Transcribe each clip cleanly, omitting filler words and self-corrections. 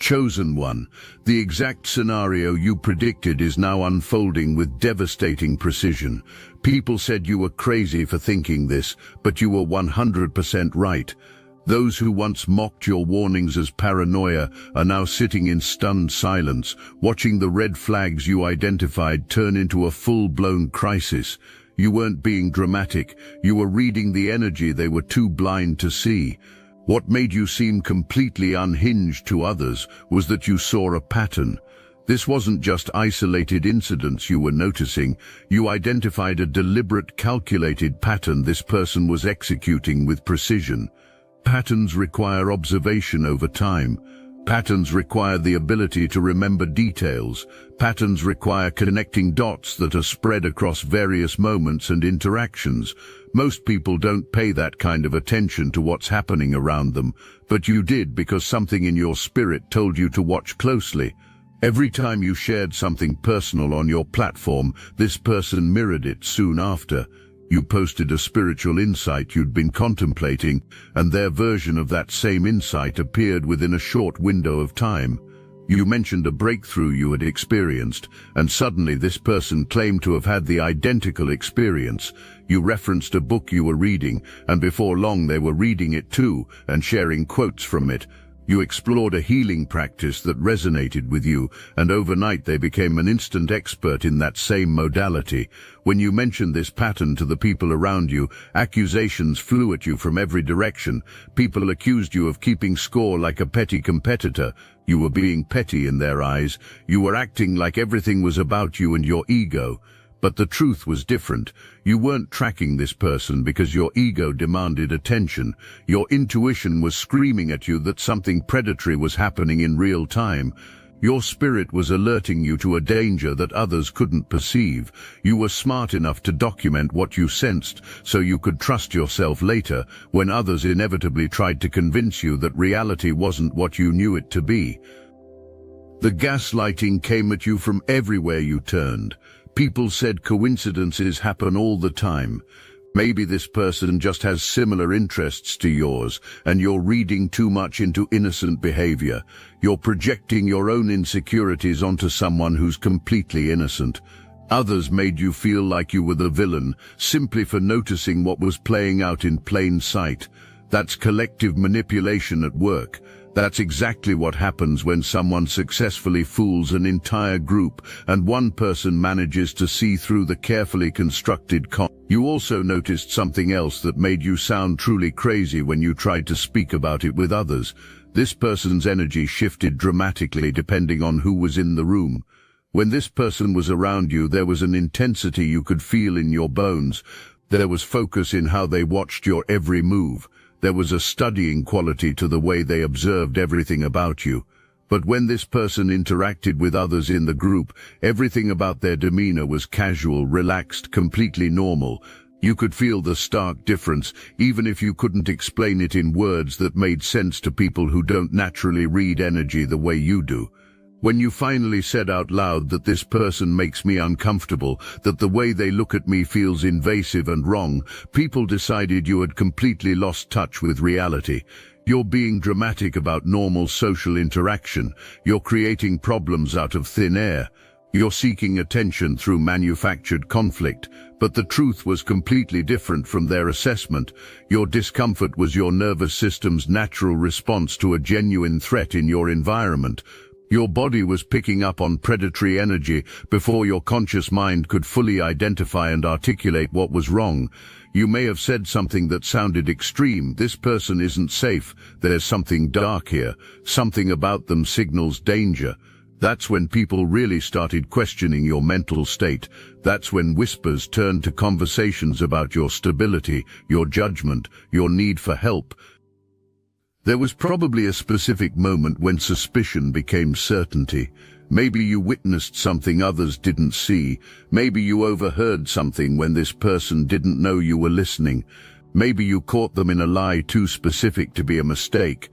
Chosen one, the exact scenario you predicted is now unfolding with devastating precision. People said you were crazy for thinking this, but you were 100% right. Those who once mocked your warnings as paranoia are now sitting in stunned silence, watching the red flags you identified turn into a full-blown crisis. You weren't being dramatic, you were reading the energy they were too blind to see. What made you seem completely unhinged to others was that you saw a pattern. This wasn't just isolated incidents you were noticing. You identified a deliberate, calculated pattern this person was executing with precision. Patterns require observation over time. Patterns require the ability to remember details. Patterns require connecting dots that are spread across various moments and interactions. Most people don't pay that kind of attention to what's happening around them, but you did because something in your spirit told you to watch closely. Every time you shared something personal on your platform, this person mirrored it soon after. You posted a spiritual insight you'd been contemplating, and their version of that same insight appeared within a short window of time. You mentioned a breakthrough you had experienced, and suddenly this person claimed to have had the identical experience. You referenced a book you were reading, and before long they were reading it too, and sharing quotes from it. You explored a healing practice that resonated with you, and overnight they became an instant expert in that same modality. When you mentioned this pattern to the people around you, accusations flew at you from every direction. People accused you of keeping score like a petty competitor. You were being petty in their eyes. You were acting like everything was about you and your ego. But the truth was different. You weren't tracking this person because your ego demanded attention. Your intuition was screaming at you that something predatory was happening in real time. Your spirit was alerting you to a danger that others couldn't perceive. You were smart enough to document what you sensed so you could trust yourself later when others inevitably tried to convince you that reality wasn't what you knew it to be. The gaslighting came at you from everywhere you turned. People said coincidences happen all the time. Maybe this person just has similar interests to yours, and you're reading too much into innocent behavior. You're projecting your own insecurities onto someone who's completely innocent. Others made you feel like you were the villain, simply for noticing what was playing out in plain sight. That's collective manipulation at work. That's exactly what happens when someone successfully fools an entire group and one person manages to see through the carefully constructed con. You also noticed something else that made you sound truly crazy when you tried to speak about it with others. This person's energy shifted dramatically depending on who was in the room. When this person was around you, there was an intensity you could feel in your bones. There was focus in how they watched your every move. There was a studying quality to the way they observed everything about you. But when this person interacted with others in the group, everything about their demeanor was casual, relaxed, completely normal. You could feel the stark difference, even if you couldn't explain it in words that made sense to people who don't naturally read energy the way you do. When you finally said out loud that this person makes me uncomfortable, that the way they look at me feels invasive and wrong, people decided you had completely lost touch with reality. You're being dramatic about normal social interaction. You're creating problems out of thin air. You're seeking attention through manufactured conflict. But the truth was completely different from their assessment. Your discomfort was your nervous system's natural response to a genuine threat in your environment. Your body was picking up on predatory energy before your conscious mind could fully identify and articulate what was wrong. You may have said something that sounded extreme. This person isn't safe. There's something dark here. Something about them signals danger. That's when people really started questioning your mental state. That's when whispers turned to conversations about your stability, your judgment, your need for help. There was probably a specific moment when suspicion became certainty. Maybe you witnessed something others didn't see. Maybe you overheard something when this person didn't know you were listening. Maybe you caught them in a lie too specific to be a mistake.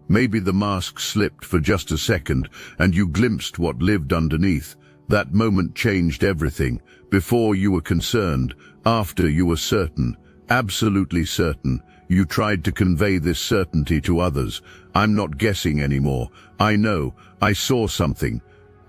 Maybe the mask slipped for just a second and you glimpsed what lived underneath. That moment changed everything. Before you were concerned, after you were certain, absolutely certain. You tried to convey this certainty to others. I'm not guessing anymore. I know. I saw something.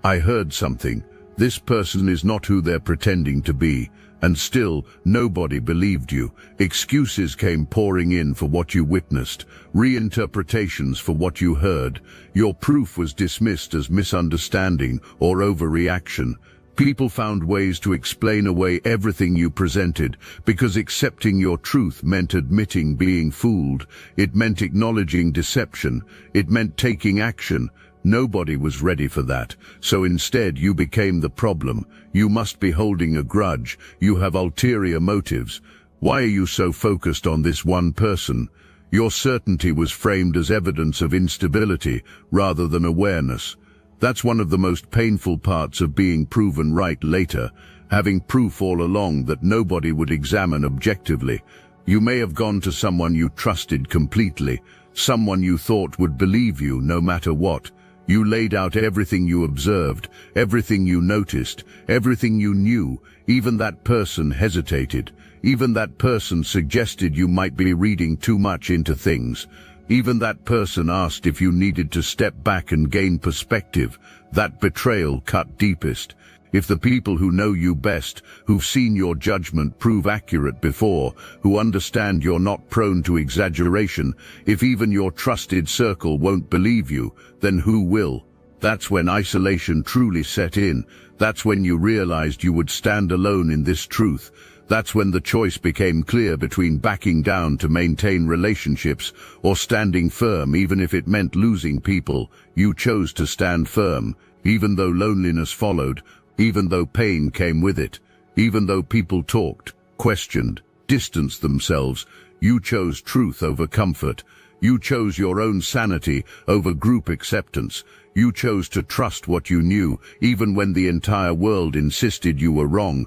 I heard something. This person is not who they're pretending to be. And still, nobody believed you. Excuses came pouring in for what you witnessed, reinterpretations for what you heard. Your proof was dismissed as misunderstanding or overreaction. People found ways to explain away everything you presented, because accepting your truth meant admitting being fooled. It meant acknowledging deception. It meant taking action. Nobody was ready for that, so instead you became the problem. You must be holding a grudge. You have ulterior motives. Why are you so focused on this one person? Your certainty was framed as evidence of instability rather than awareness. That's one of the most painful parts of being proven right later, having proof all along that nobody would examine objectively. You may have gone to someone you trusted completely, someone you thought would believe you no matter what. You laid out everything you observed, everything you noticed, everything you knew. Even that person hesitated. Even that person suggested you might be reading too much into things. Even that person asked if you needed to step back and gain perspective. That betrayal cut deepest. If the people who know you best, who've seen your judgment prove accurate before, who understand you're not prone to exaggeration, if even your trusted circle won't believe you, then who will? That's when isolation truly set in. That's when you realized you would stand alone in this truth. That's when the choice became clear between backing down to maintain relationships or standing firm even if it meant losing people. You chose to stand firm, even though loneliness followed, even though pain came with it, even though people talked, questioned, distanced themselves. You chose truth over comfort. You chose your own sanity over group acceptance. You chose to trust what you knew, even when the entire world insisted you were wrong.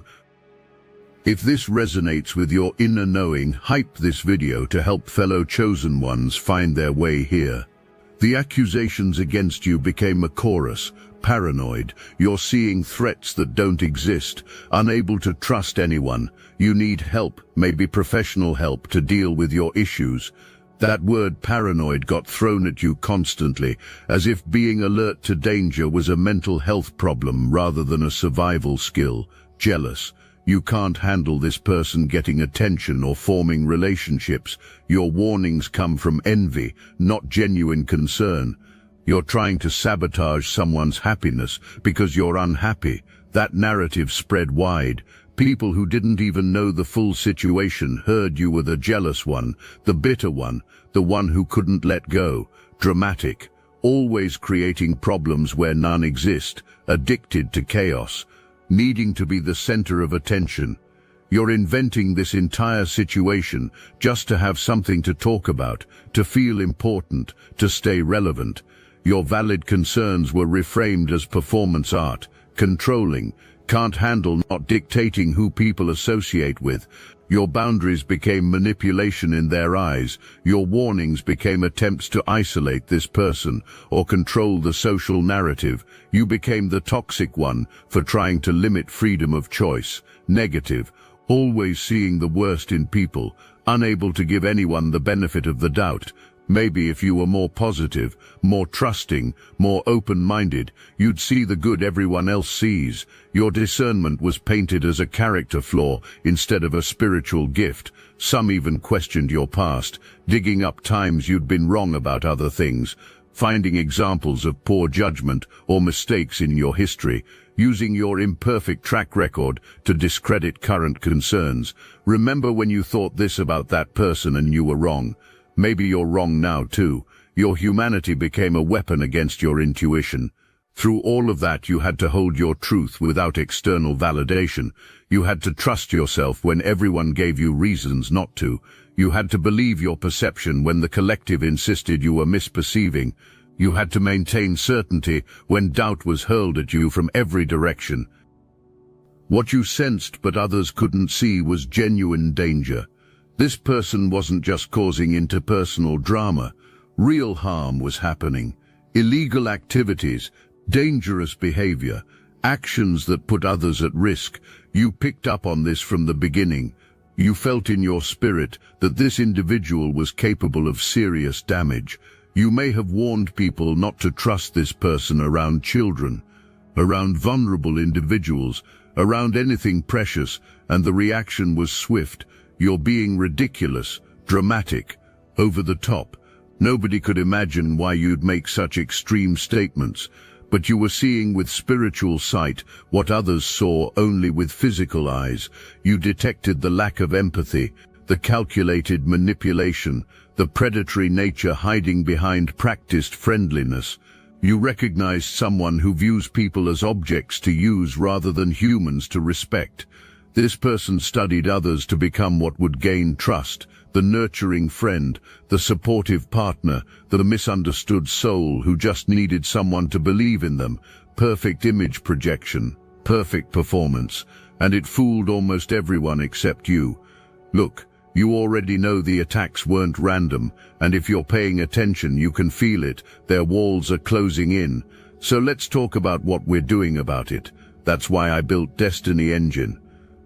If this resonates with your inner knowing, hype this video to help fellow chosen ones find their way here. The accusations against you became a chorus. Paranoid, you're seeing threats that don't exist, unable to trust anyone. You need help, maybe professional help, to deal with your issues. That word paranoid got thrown at you constantly, as if being alert to danger was a mental health problem rather than a survival skill. Jealous. You can't handle this person getting attention or forming relationships. Your warnings come from envy, not genuine concern. You're trying to sabotage someone's happiness because you're unhappy. That narrative spread wide. People who didn't even know the full situation heard you were the jealous one, the bitter one, the one who couldn't let go. Dramatic, always creating problems where none exist, addicted to chaos, needing to be the center of attention. You're inventing this entire situation just to have something to talk about, to feel important, to stay relevant. Your valid concerns were reframed as performance art, controlling, can't handle, not dictating who people associate with. Your boundaries became manipulation in their eyes. Your warnings became attempts to isolate this person or control the social narrative. You became the toxic one for trying to limit freedom of choice. Negative, always seeing the worst in people, unable to give anyone the benefit of the doubt. Maybe if you were more positive, more trusting, more open-minded, you'd see the good everyone else sees. Your discernment was painted as a character flaw instead of a spiritual gift. Some even questioned your past, digging up times you'd been wrong about other things, finding examples of poor judgment or mistakes in your history, using your imperfect track record to discredit current concerns. Remember when you thought this about that person and you were wrong? Maybe you're wrong now too. Your humanity became a weapon against your intuition. Through all of that, you had to hold your truth without external validation. You had to trust yourself when everyone gave you reasons not to. You had to believe your perception when the collective insisted you were misperceiving. You had to maintain certainty when doubt was hurled at you from every direction. What you sensed but others couldn't see was genuine danger. This person wasn't just causing interpersonal drama. Real harm was happening. Illegal activities, dangerous behavior, actions that put others at risk. You picked up on this from the beginning. You felt in your spirit that this individual was capable of serious damage. You may have warned people not to trust this person around children, around vulnerable individuals, around anything precious, and the reaction was swift. You're being ridiculous, dramatic, over the top. Nobody could imagine why you'd make such extreme statements, but you were seeing with spiritual sight what others saw only with physical eyes. You detected the lack of empathy, the calculated manipulation, the predatory nature hiding behind practiced friendliness. You recognized someone who views people as objects to use rather than humans to respect. This person studied others to become what would gain trust, the nurturing friend, the supportive partner, the misunderstood soul who just needed someone to believe in them. Perfect image projection, perfect performance, and it fooled almost everyone except you. Look, you already know the attacks weren't random, and if you're paying attention you can feel it. Their walls are closing in. So let's talk about what we're doing about it. That's why I built Destiny Engine.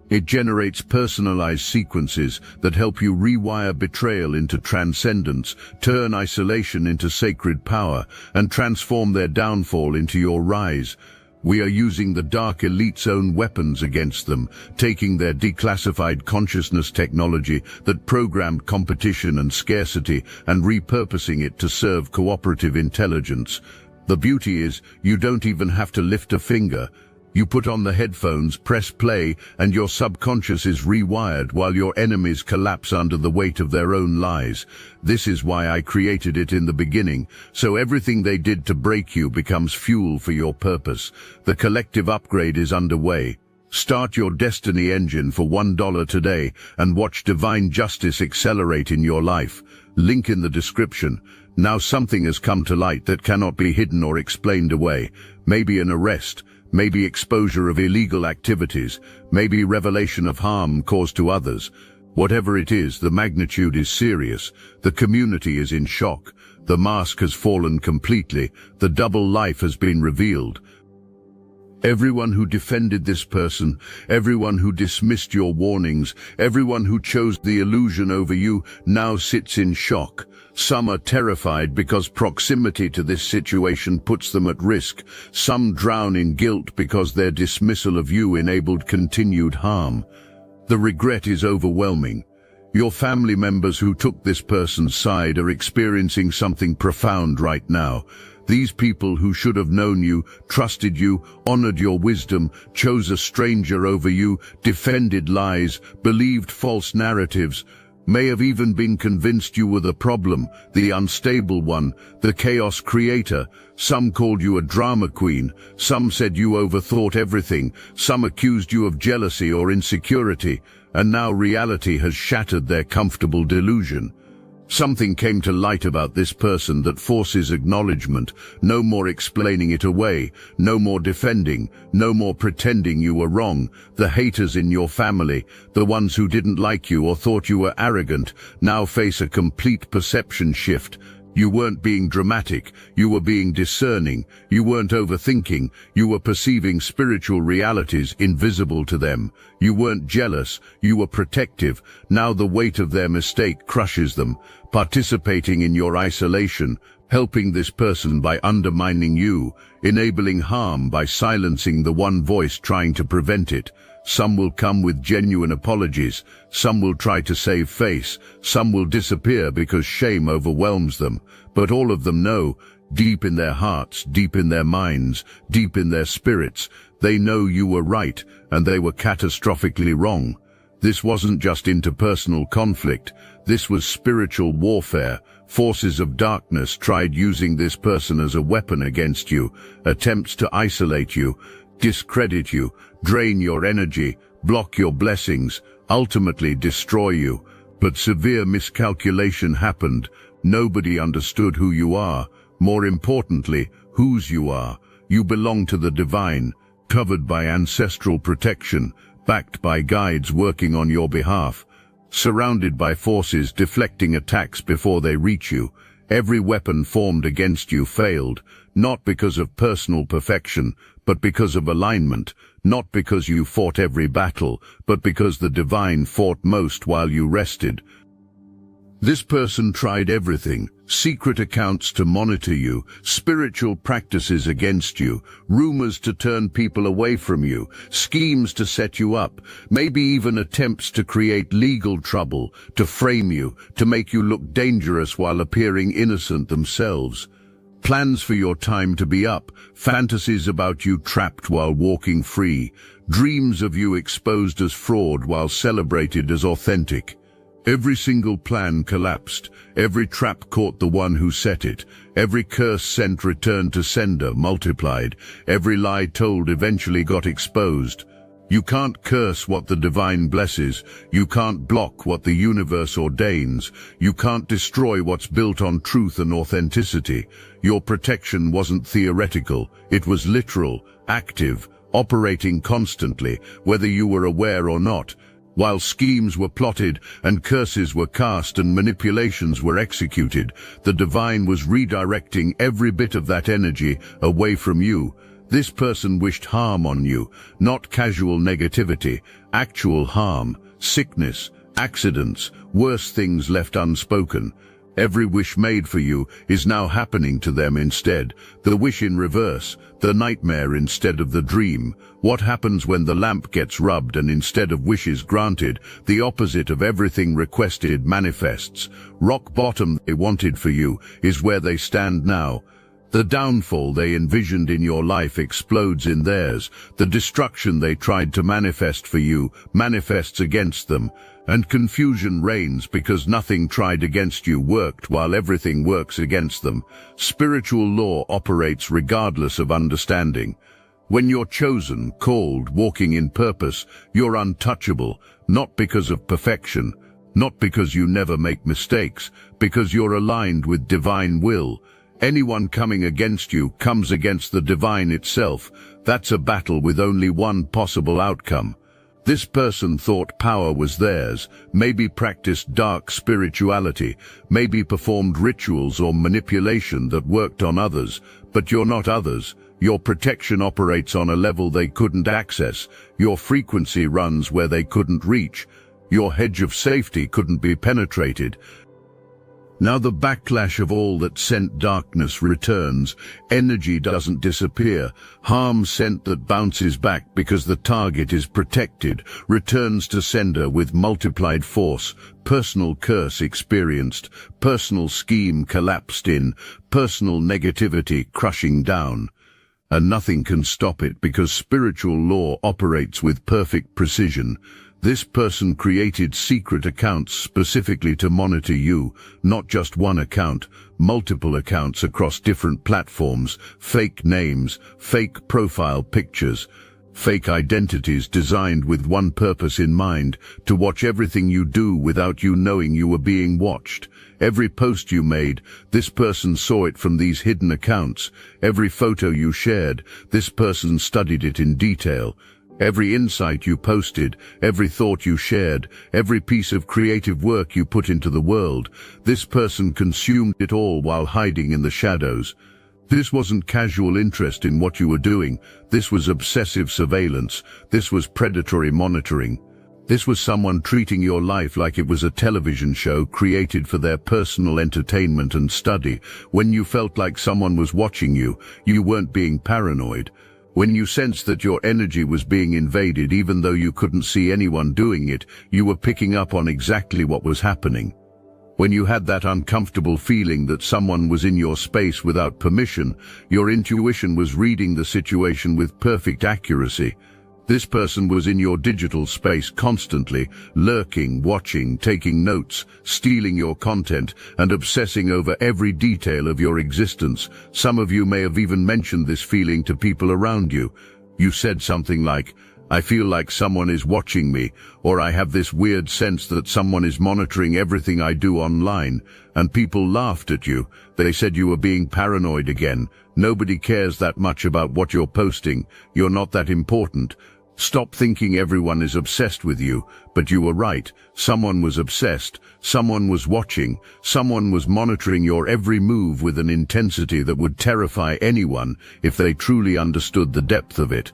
It generates personalized sequences that help you rewire betrayal into transcendence, turn isolation into sacred power, and transform their downfall into your rise. We are using the Dark Elite's own weapons against them, taking their declassified consciousness technology that programmed competition and scarcity and repurposing it to serve cooperative intelligence. The beauty is, you don't even have to lift a finger. You put on the headphones, press play, and your subconscious is rewired while your enemies collapse under the weight of their own lies. This is why I created it in the beginning, so everything they did to break you becomes fuel for your purpose. The collective upgrade is underway. Start your Destiny Engine for $1 today and watch divine justice accelerate in your life. Link in the description. Now something has come to light that cannot be hidden or explained away. Maybe an arrest, maybe exposure of illegal activities, maybe revelation of harm caused to others. Whatever it is, the magnitude is serious. The community is in shock. The mask has fallen completely. The double life has been revealed. Everyone who defended this person, everyone who dismissed your warnings, everyone who chose the illusion over you now sits in shock. Some are terrified because proximity to this situation puts them at risk. Some drown in guilt because their dismissal of you enabled continued harm. The regret is overwhelming. Your family members who took this person's side are experiencing something profound right now. These people who should have known you, trusted you, honored your wisdom, chose a stranger over you, defended lies, believed false narratives, may have even been convinced you were the problem, the unstable one, the chaos creator. Some called you a drama queen. Some said you overthought everything. Some accused you of jealousy or insecurity. And now reality has shattered their comfortable delusion. Something came to light about this person that forces acknowledgement. No more explaining it away. No more defending. No more pretending you were wrong. The haters in your family, the ones who didn't like you or thought you were arrogant, now face a complete perception shift. You weren't being dramatic, you were being discerning, you weren't overthinking, you were perceiving spiritual realities invisible to them. You weren't jealous, you were protective. Now the weight of their mistake crushes them, participating in your isolation, helping this person by undermining you, enabling harm by silencing the one voice trying to prevent it. Some will come with genuine apologies, some will try to save face, some will disappear because shame overwhelms them, but all of them know, deep in their hearts, deep in their minds, deep in their spirits, they know you were right and they were catastrophically wrong. This wasn't just interpersonal conflict, this was spiritual warfare. Forces of darkness tried using this person as a weapon against you, attempts to isolate you, discredit you, drain your energy, block your blessings, ultimately destroy you. But severe miscalculation happened. Nobody understood who you are. More importantly, whose you are. You belong to the divine, covered by ancestral protection, backed by guides working on your behalf, surrounded by forces deflecting attacks before they reach you. Every weapon formed against you failed, not because of personal perfection, but because of alignment, not because you fought every battle, but because the divine fought most while you rested. This person tried everything: secret accounts to monitor you, spiritual practices against you, rumors to turn people away from you, schemes to set you up, maybe even attempts to create legal trouble, to frame you, to make you look dangerous while appearing innocent themselves. Plans for your time to be up, fantasies about you trapped while walking free, dreams of you exposed as fraud while celebrated as authentic. Every single plan collapsed, every trap caught the one who set it, every curse sent returned to sender multiplied, every lie told eventually got exposed. You can't curse what the divine blesses, you can't block what the universe ordains, you can't destroy what's built on truth and authenticity. Your protection wasn't theoretical, it was literal, active, operating constantly, whether you were aware or not. While schemes were plotted and curses were cast and manipulations were executed, the divine was redirecting every bit of that energy away from you. This person wished harm on you, not casual negativity, actual harm, sickness, accidents, worse things left unspoken. Every wish made for you is now happening to them instead, the wish in reverse, the nightmare instead of the dream. What happens when the lamp gets rubbed and instead of wishes granted, the opposite of everything requested manifests? Rock bottom they wanted for you is where they stand now. The downfall they envisioned in your life explodes in theirs. The destruction they tried to manifest for you manifests against them. And confusion reigns because nothing tried against you worked while everything works against them. Spiritual law operates regardless of understanding. When you're chosen, called, walking in purpose, you're untouchable, not because of perfection, not because you never make mistakes, because you're aligned with divine will. Anyone coming against you comes against the divine itself. That's a battle with only one possible outcome. This person thought power was theirs, maybe practiced dark spirituality, maybe performed rituals or manipulation that worked on others, but you're not others. Your protection operates on a level they couldn't access. Your frequency runs where they couldn't reach. Your hedge of safety couldn't be penetrated. Now the backlash of all that sent darkness returns. Energy doesn't disappear. Harm sent that bounces back because the target is protected, returns to sender with multiplied force. Personal curse experienced, personal scheme collapsed in, personal negativity crushing down. And nothing can stop it because spiritual law operates with perfect precision. This person created secret accounts specifically to monitor you, not just one account, multiple accounts across different platforms, fake names, fake profile pictures, fake identities designed with one purpose in mind, to watch everything you do without you knowing you were being watched. Every post you made, this person saw it from these hidden accounts. Every photo you shared, this person studied it in detail. Every insight you posted, every thought you shared, every piece of creative work you put into the world, this person consumed it all while hiding in the shadows. This wasn't casual interest in what you were doing. This was obsessive surveillance. This was predatory monitoring. This was someone treating your life like it was a television show created for their personal entertainment and study. When you felt like someone was watching you, you weren't being paranoid. When you sensed that your energy was being invaded even though you couldn't see anyone doing it, you were picking up on exactly what was happening. When you had that uncomfortable feeling that someone was in your space without permission, your intuition was reading the situation with perfect accuracy. This person was in your digital space constantly, lurking, watching, taking notes, stealing your content, and obsessing over every detail of your existence. Some of you may have even mentioned this feeling to people around you. You said something like, "I feel like someone is watching me," or "I have this weird sense that someone is monitoring everything I do online," and people laughed at you. They said you were being paranoid again. Nobody cares that much about what you're posting. You're not that important. Stop thinking everyone is obsessed with you, but you were right. Someone was obsessed, someone was watching, someone was monitoring your every move with an intensity that would terrify anyone if they truly understood the depth of it.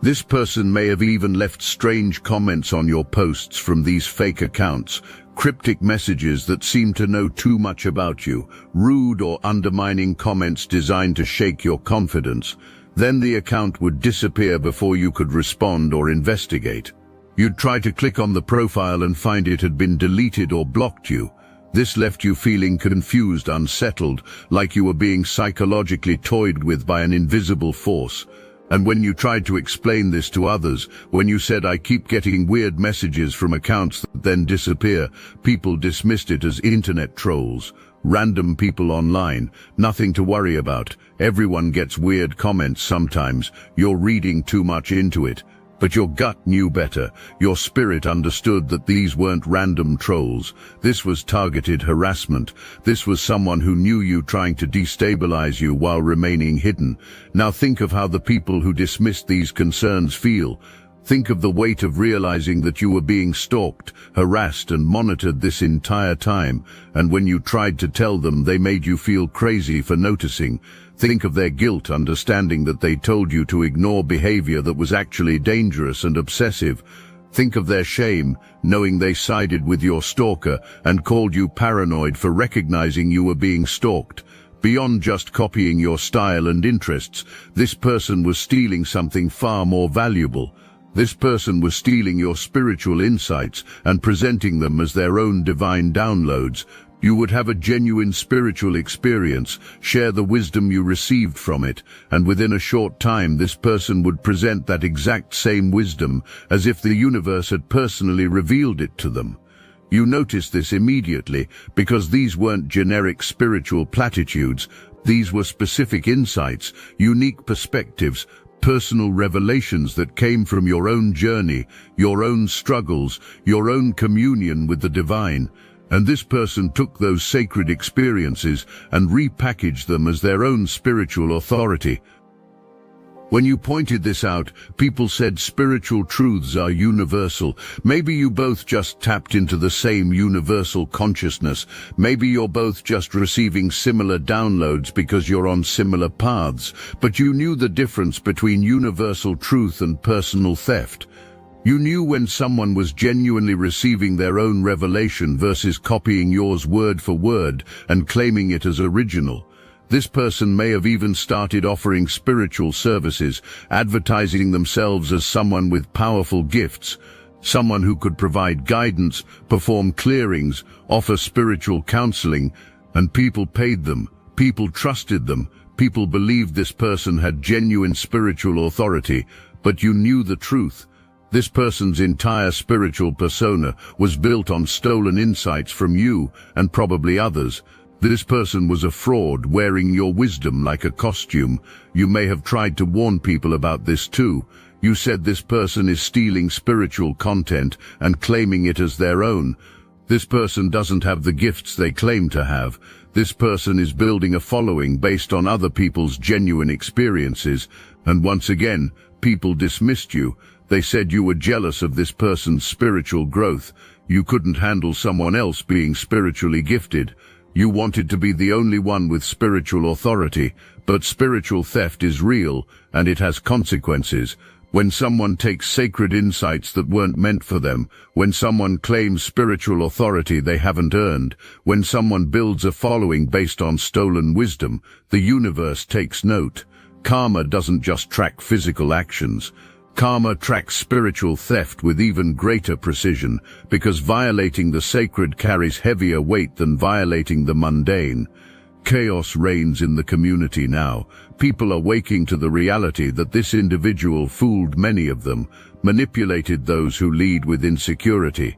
This person may have even left strange comments on your posts from these fake accounts, cryptic messages that seem to know too much about you, rude or undermining comments designed to shake your confidence. Then the account would disappear before you could respond or investigate. You'd try to click on the profile and find it had been deleted or blocked you. This left you feeling confused, unsettled, like you were being psychologically toyed with by an invisible force. And when you tried to explain this to others, when you said, "I keep getting weird messages from accounts that then disappear," people dismissed it as internet trolls. Random people online, nothing to worry about. Everyone gets weird comments sometimes. You're reading too much into it. But your gut knew better. Your spirit understood that these weren't random trolls. This was targeted harassment. This was someone who knew you, trying to destabilize you while remaining hidden. Now think of how the people who dismissed these concerns feel. Think of the weight of realizing that you were being stalked, harassed, and monitored this entire time, and when you tried to tell them, they made you feel crazy for noticing. Think of their guilt, understanding that they told you to ignore behavior that was actually dangerous and obsessive. Think of their shame, knowing they sided with your stalker and called you paranoid for recognizing you were being stalked. Beyond just copying your style and interests, this person was stealing something far more valuable. This person was stealing your spiritual insights and presenting them as their own divine downloads. You would have a genuine spiritual experience, share the wisdom you received from it, and within a short time this person would present that exact same wisdom as if the universe had personally revealed it to them. You noticed this immediately because these weren't generic spiritual platitudes. These were specific insights, unique perspectives, personal revelations that came from your own journey, your own struggles, your own communion with the divine. And this person took those sacred experiences and repackaged them as their own spiritual authority. When you pointed this out, people said spiritual truths are universal. Maybe you both just tapped into the same universal consciousness. Maybe you're both just receiving similar downloads because you're on similar paths. But you knew the difference between universal truth and personal theft. You knew when someone was genuinely receiving their own revelation versus copying yours word for word and claiming it as original. This person may have even started offering spiritual services, advertising themselves as someone with powerful gifts, someone who could provide guidance, perform clearings, offer spiritual counseling, and people paid them, people trusted them, people believed this person had genuine spiritual authority, but you knew the truth. This person's entire spiritual persona was built on stolen insights from you and probably others. This person was a fraud, wearing your wisdom like a costume. You may have tried to warn people about this too. You said this person is stealing spiritual content and claiming it as their own. This person doesn't have the gifts they claim to have. This person is building a following based on other people's genuine experiences. And once again, people dismissed you. They said you were jealous of this person's spiritual growth. You couldn't handle someone else being spiritually gifted. You wanted to be the only one with spiritual authority, but spiritual theft is real, and it has consequences. When someone takes sacred insights that weren't meant for them, when someone claims spiritual authority they haven't earned, when someone builds a following based on stolen wisdom, the universe takes note. Karma doesn't just track physical actions. Karma tracks spiritual theft with even greater precision, because violating the sacred carries heavier weight than violating the mundane. Chaos reigns in the community now. People are waking to the reality that this individual fooled many of them, manipulated those who lead with insecurity,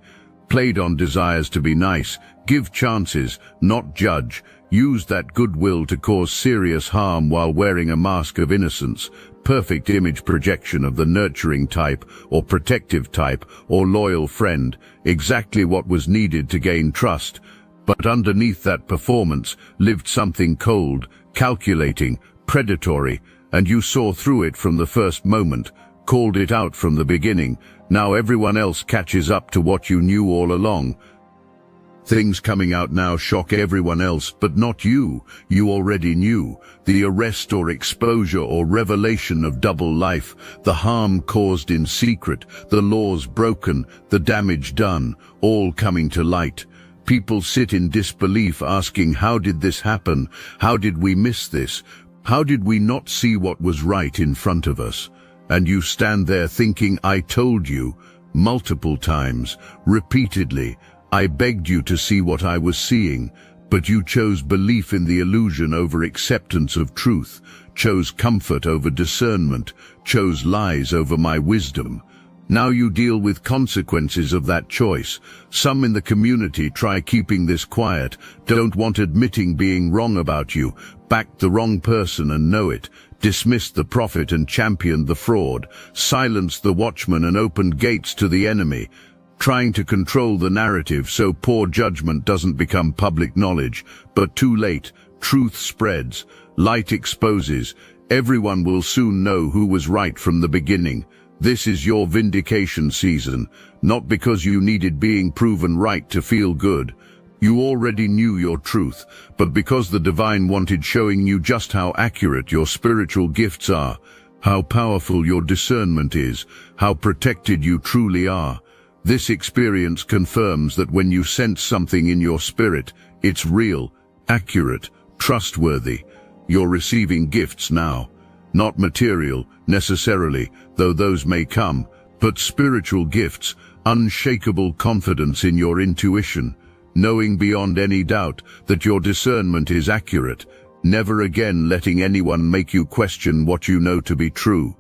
played on desires to be nice, give chances, not judge, used that goodwill to cause serious harm while wearing a mask of innocence. Perfect image projection of the nurturing type, or protective type, or loyal friend, exactly what was needed to gain trust. But underneath that performance lived something cold, calculating, predatory, and you saw through it from the first moment. called it out from the beginning. Now everyone else catches up to what you knew all along. Things coming out now shock everyone else, but not you. You already knew. The arrest or exposure or revelation of double life, the harm caused in secret, the laws broken, the damage done, all coming to light. People sit in disbelief asking, how did this happen? How did we miss this? How did we not see what was right in front of us? And you stand there thinking, I told you, multiple times, repeatedly. I begged you to see what I was seeing, but you chose belief in the illusion over acceptance of truth, chose comfort over discernment, chose lies over my wisdom. Now you deal with consequences of that choice. Some in the community try keeping this quiet, don't want admitting being wrong about you, backed the wrong person and know it, dismissed the prophet and championed the fraud, silenced the watchman and opened gates to the enemy, trying to control the narrative so poor judgment doesn't become public knowledge. But too late, truth spreads, light exposes, everyone will soon know who was right from the beginning. This is your vindication season, not because you needed being proven right to feel good. You already knew your truth, but because the divine wanted showing you just how accurate your spiritual gifts are, how powerful your discernment is, how protected you truly are. This experience confirms that when you sense something in your spirit, it's real, accurate, trustworthy. You're receiving gifts now. Not material, necessarily, though those may come, but spiritual gifts, unshakable confidence in your intuition, knowing beyond any doubt that your discernment is accurate, never again letting anyone make you question what you know to be true.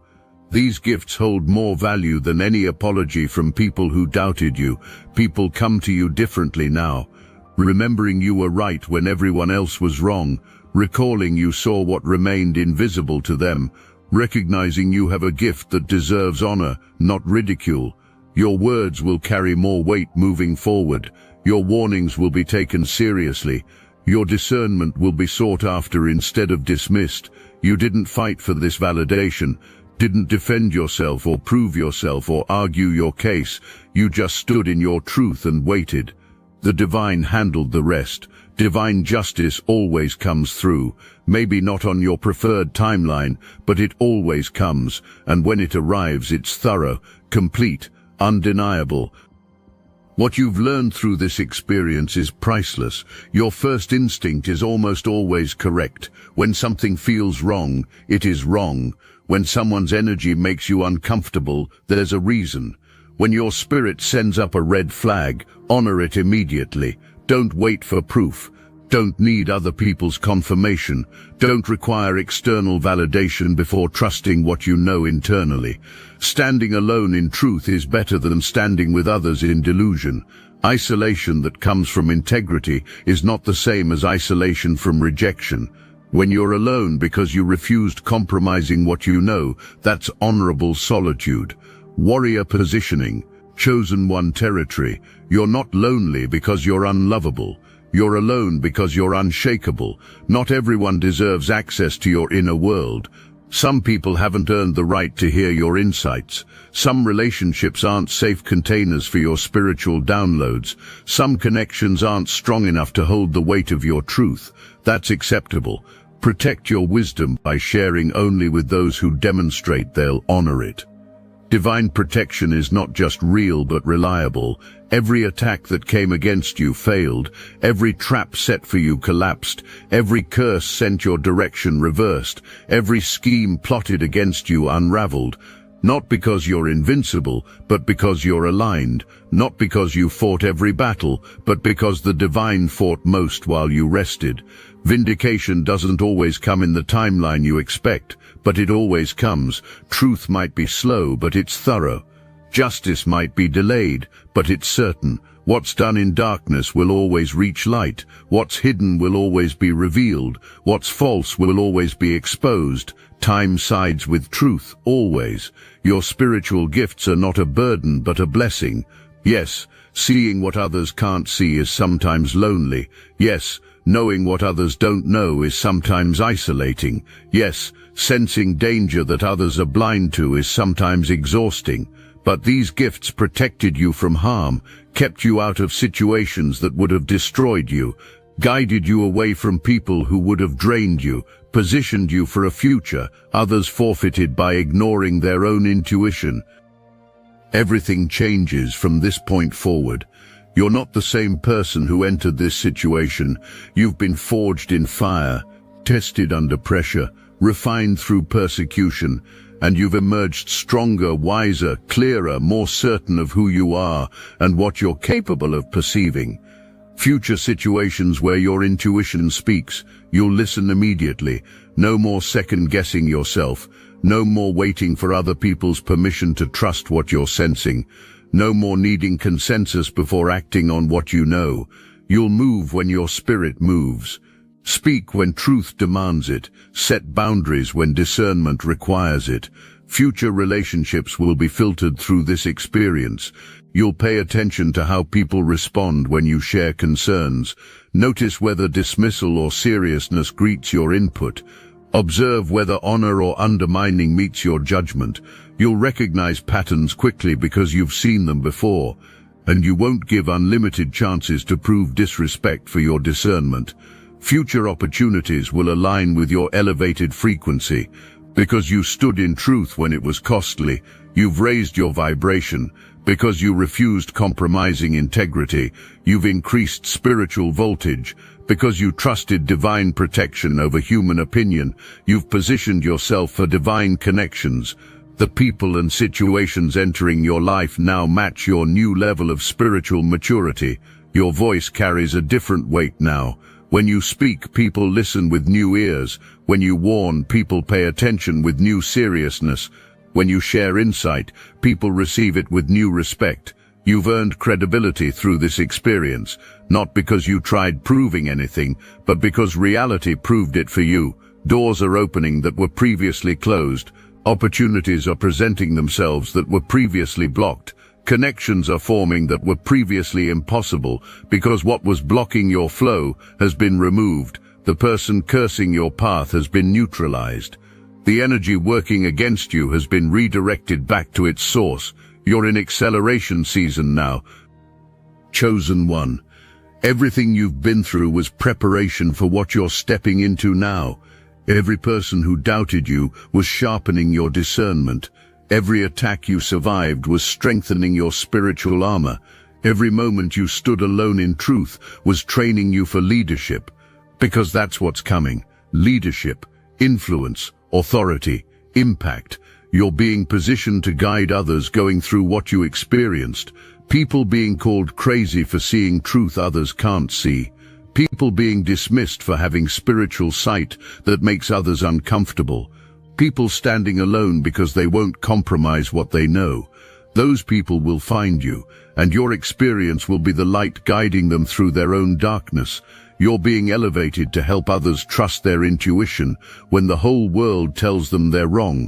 These gifts hold more value than any apology from people who doubted you. People come to you differently now, remembering you were right when everyone else was wrong, recalling you saw what remained invisible to them, recognizing you have a gift that deserves honor, not ridicule. Your words will carry more weight moving forward. Your warnings will be taken seriously. Your discernment will be sought after instead of dismissed. You didn't fight for this validation, didn't defend yourself or prove yourself or argue your case. You just stood in your truth and waited. The divine handled the rest. Divine justice always comes through, maybe not on your preferred timeline, but it always comes, and when it arrives it's thorough, complete, undeniable. What you've learned through this experience is priceless. Your first instinct is almost always correct. When something feels wrong, it is wrong. When someone's energy makes you uncomfortable, there's a reason. When your spirit sends up a red flag, honor it immediately. Don't wait for proof. Don't need other people's confirmation. Don't require external validation before trusting what you know internally. Standing alone in truth is better than standing with others in delusion. Isolation that comes from integrity is not the same as isolation from rejection. When you're alone because you refused compromising what you know, that's honorable solitude. Warrior positioning, chosen one territory. You're not lonely because you're unlovable. You're alone because you're unshakable. Not everyone deserves access to your inner world. Some people haven't earned the right to hear your insights. Some relationships aren't safe containers for your spiritual downloads. Some connections aren't strong enough to hold the weight of your truth. That's acceptable. Protect your wisdom by sharing only with those who demonstrate they'll honor it. Divine protection is not just real but reliable. Every attack that came against you failed. Every trap set for you collapsed. Every curse sent your direction reversed. Every scheme plotted against you unraveled. Not because you're invincible, but because you're aligned. Not because you fought every battle, but because the divine fought most while you rested. Vindication doesn't always come in the timeline you expect, but it always comes. Truth might be slow, but it's thorough. Justice might be delayed, but it's certain. What's done in darkness will always reach light. What's hidden will always be revealed. What's false will always be exposed. Time sides with truth, always. Your spiritual gifts are not a burden, but a blessing. Yes, seeing what others can't see is sometimes lonely. Yes, Knowing what others don't know is sometimes isolating. Yes, sensing danger that others are blind to is sometimes exhausting. But these gifts protected you from harm, kept you out of situations that would have destroyed you, guided you away from people who would have drained you, positioned you for a future others forfeited by ignoring their own intuition. Everything changes from this point forward. You're not the same person who entered this situation. You've been forged in fire, tested under pressure, refined through persecution, and you've emerged stronger, wiser, clearer, more certain of who you are and what you're capable of perceiving. Future situations where your intuition speaks, you'll listen immediately. No more second-guessing yourself. No more waiting for other people's permission to trust what you're sensing. No more needing consensus before acting on what you know. You'll move when your spirit moves. Speak when truth demands it. Set boundaries when discernment requires it. Future relationships will be filtered through this experience. You'll pay attention to how people respond when you share concerns. Notice whether dismissal or seriousness greets your input. Observe whether honor or undermining meets your judgment. You'll recognize patterns quickly because you've seen them before, and you won't give unlimited chances to prove disrespect for your discernment. Future opportunities will align with your elevated frequency. Because you stood in truth when it was costly, you've raised your vibration. Because you refused compromising integrity, you've increased spiritual voltage. Because you trusted divine protection over human opinion, you've positioned yourself for divine connections. The people and situations entering your life now match your new level of spiritual maturity. Your voice carries a different weight now. When you speak, people listen with new ears. When you warn, people pay attention with new seriousness. When you share insight, people receive it with new respect. You've earned credibility through this experience, not because you tried proving anything, but because reality proved it for you. Doors are opening that were previously closed. Opportunities are presenting themselves that were previously blocked. Connections are forming that were previously impossible because what was blocking your flow has been removed. The person cursing your path has been neutralized. The energy working against you has been redirected back to its source. You're in acceleration season now. Chosen one. Everything you've been through was preparation for what you're stepping into now. Every person who doubted you was sharpening your discernment. Every attack you survived was strengthening your spiritual armor. Every moment you stood alone in truth was training you for leadership. Because that's what's coming. Leadership, influence, authority, impact. You're being positioned to guide others going through what you experienced. People being called crazy for seeing truth others can't see. People being dismissed for having spiritual sight that makes others uncomfortable. People standing alone because they won't compromise what they know. Those people will find you, and your experience will be the light guiding them through their own darkness. You're being elevated to help others trust their intuition when the whole world tells them they're wrong.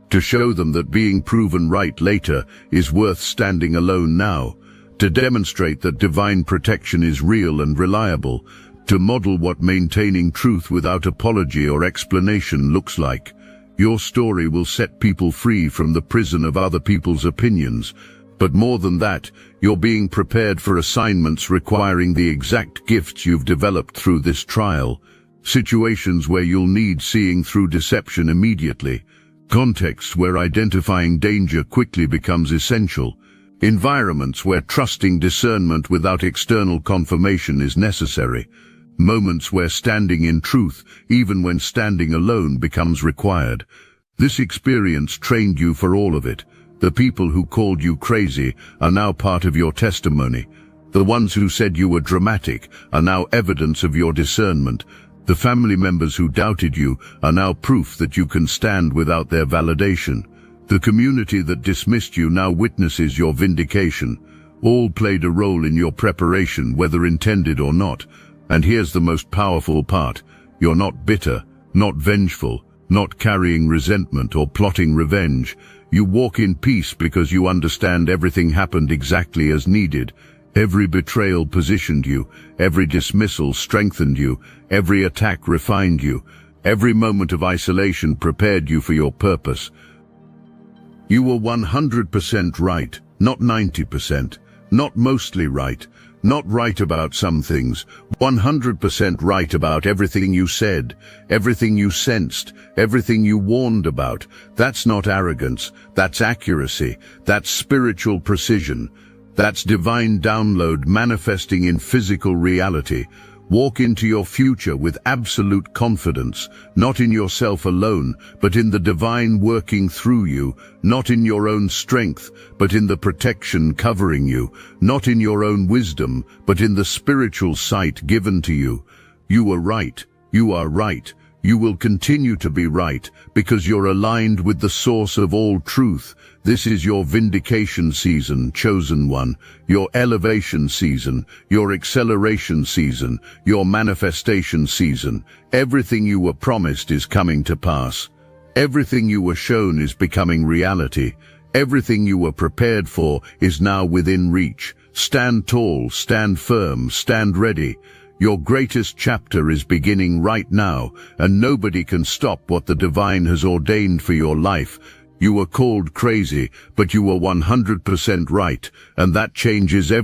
To show them that being proven right later is worth standing alone now. To demonstrate that divine protection is real and reliable. To model what maintaining truth without apology or explanation looks like. Your story will set people free from the prison of other people's opinions. But more than that, you're being prepared for assignments requiring the exact gifts you've developed through this trial. Situations where you'll need seeing through deception immediately. Contexts where identifying danger quickly becomes essential. Environments where trusting discernment without external confirmation is necessary. Moments where standing in truth, even when standing alone, becomes required. This experience trained you for all of it. The people who called you crazy are now part of your testimony. The ones who said you were dramatic are now evidence of your discernment. The family members who doubted you are now proof that you can stand without their validation. The community that dismissed you now witnesses your vindication. All played a role in your preparation, whether intended or not. And here's the most powerful part. You're not bitter, not vengeful, not carrying resentment or plotting revenge. You walk in peace because you understand everything happened exactly as needed. Every betrayal positioned you, every dismissal strengthened you, every attack refined you, every moment of isolation prepared you for your purpose. You were 100% right, not 90%, not mostly right, not right about some things, 100% right about everything you said, everything you sensed, everything you warned about. That's not arrogance, that's accuracy, that's spiritual precision. That's divine download manifesting in physical reality. Walk into your future with absolute confidence, not in yourself alone, but in the divine working through you, not in your own strength, but in the protection covering you, not in your own wisdom, but in the spiritual sight given to you. You were right. You are right. You will continue to be right, because you're aligned with the source of all truth. This is your vindication season, chosen one, your elevation season, your acceleration season, your manifestation season. Everything you were promised is coming to pass. Everything you were shown is becoming reality. Everything you were prepared for is now within reach. Stand tall, stand firm, stand ready. Your greatest chapter is beginning right now, and nobody can stop what the divine has ordained for your life. You were called crazy, but you were 100% right, and that changes everything.